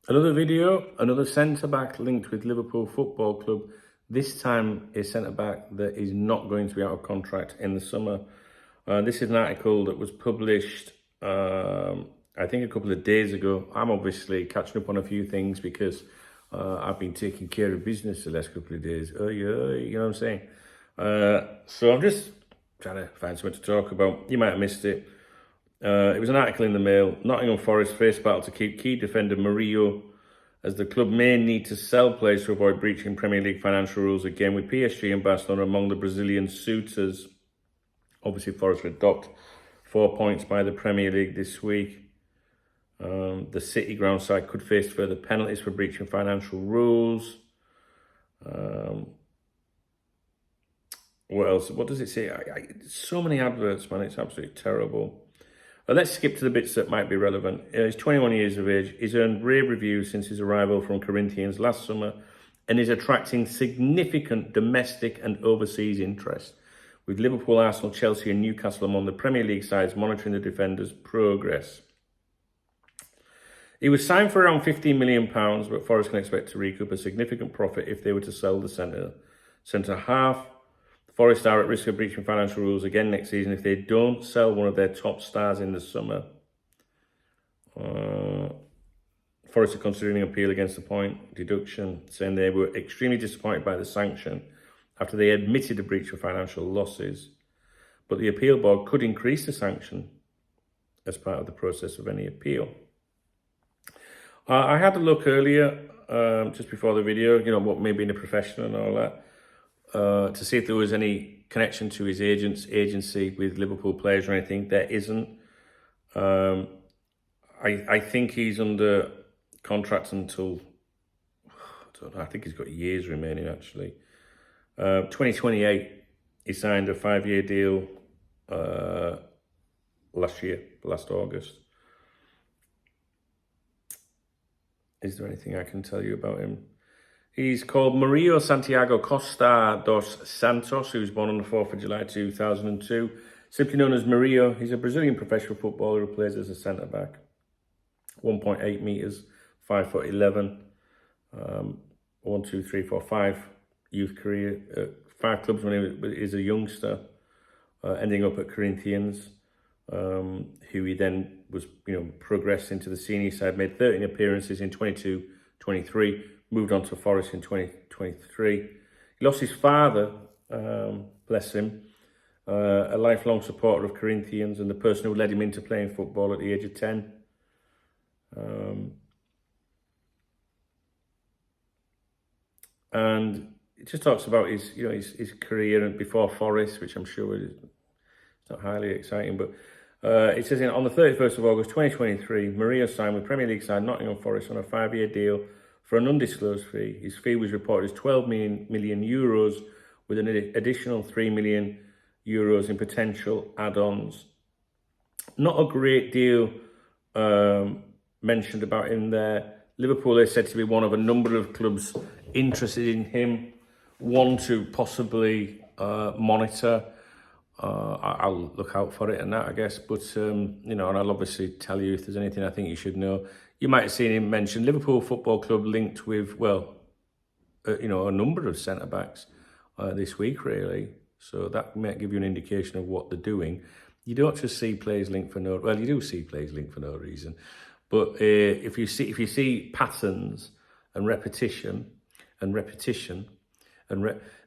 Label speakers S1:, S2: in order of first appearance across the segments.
S1: Another video, another centre-back linked with Liverpool Football Club. This time a centre-back that is not going to be out of contract in the summer. This is an article that was published, I think a couple of days ago. I'm obviously catching up on a few things because I've been taking care of business the last couple of days. You know what I'm saying? So I'm just trying to find something to talk about. You might have missed it. It was an article in the Mail. Nottingham Forest face battle to keep key defender Murillo, as the club may need to sell players to avoid breaching Premier League financial rules again, with PSG and Barcelona among the Brazilian suitors. Obviously, Forest were docked 4 points by the Premier League this week. The City ground side could face further penalties for breaching financial rules. What else? What does it say? So many adverts, man. It's absolutely terrible. Let's skip to the bits that might be relevant. He's 21 years of age. He's earned rave reviews since his arrival from Corinthians last summer and is attracting significant domestic and overseas interest, with Liverpool, Arsenal, Chelsea and Newcastle among the Premier League sides monitoring the defender's progress. He was signed for around £15 million, but Forest can expect to recoup a significant profit if they were to sell the centre half. Forest are at risk of breaching financial rules again next season if they don't sell one of their top stars in the summer. Forest are considering an appeal against the point deduction, saying they were extremely disappointed by the sanction after they admitted a breach of financial losses. But the appeal board could increase the sanction as part of the process of any appeal. I had a look earlier, just before the video, what may be in a professional and all that. To see if there was any connection to his agency with Liverpool players or anything. There isn't. I think he's under contract until, I don't know, I think he's got years remaining actually. 2028, he signed a 5-year deal last August. Is there anything I can tell you about him? He's called Murillo Santiago Costa dos Santos, who was born on the 4th of July 2002. Simply known as Murillo, he's a Brazilian professional footballer who plays as a centre-back. 1.8 metres, 5'11". 1, 2, 3, 4, 5 youth career. 5 clubs when he was a youngster, ending up at Corinthians, who he then was, progressed into the senior side, made 13 appearances in 22-23. Moved on to Forest in 2023. He lost his father, bless him, a lifelong supporter of Corinthians and the person who led him into playing football at the age of 10. And it just talks about his career and before Forest, which I'm sure is not highly exciting, but it says on the 31st of August 2023, Murillo signed with Premier League side Nottingham Forest on a 5-year deal for an undisclosed fee. His fee was reported as €12 million with an additional €3 million in potential add-ons. Not a great deal mentioned about him there. Liverpool is said to be one of a number of clubs interested in him, one to possibly monitor. I'll look out for it and that, I guess. But, and I'll obviously tell you if there's anything I think you should know. You might have seen him mention Liverpool Football Club linked with, a number of centre-backs this week, really. So that might give you an indication of what they're doing. You don't just see players linked for no... Well, you do see players linked for no reason. But if you see patterns and repetition,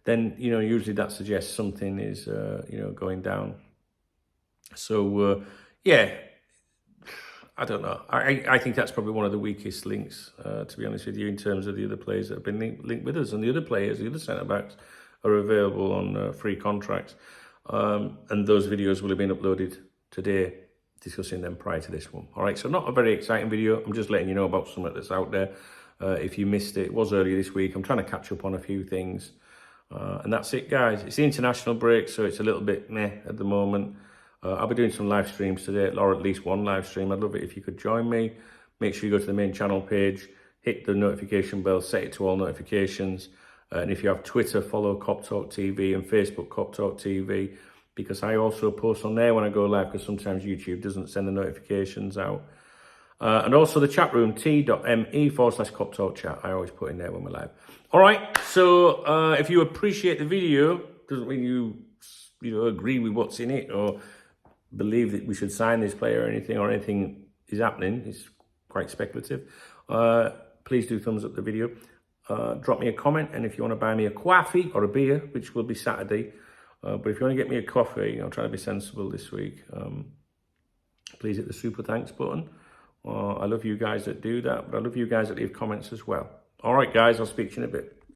S1: then, usually that suggests something is, going down. So, I don't know. I think that's probably one of the weakest links, to be honest with you, in terms of the other players that have been linked with us. And the other players, the other centre-backs, are available on free contracts. And those videos will have been uploaded today, discussing them prior to this one. All right, so not a very exciting video. I'm just letting you know about something that's out there. If you missed it, it was earlier this week. I'm trying to catch up on a few things. And that's it, guys. It's the international break, so it's a little bit meh at the moment. I'll be doing some live streams today, or at least one live stream. I'd love it if you could join me. Make sure you go to the main channel page, hit the notification bell, set it to all notifications. And if you have Twitter, follow Cop Talk TV, and Facebook Cop Talk TV, because I also post on there when I go live, because sometimes YouTube doesn't send the notifications out. And also the chat room, t.me/Cup Talk chat. I always put in there when we're live. All right, so if you appreciate the video, doesn't mean you agree with what's in it or believe that we should sign this player or anything is happening. It's quite speculative. Please do thumbs up the video. Drop me a comment, and if you want to buy me a coffee or a beer, which will be Saturday, but if you want to get me a coffee, I'll try to be sensible this week. Please hit the super thanks button. I love you guys that do that, but I love you guys that leave comments as well. All right, guys, I'll speak to you in a bit.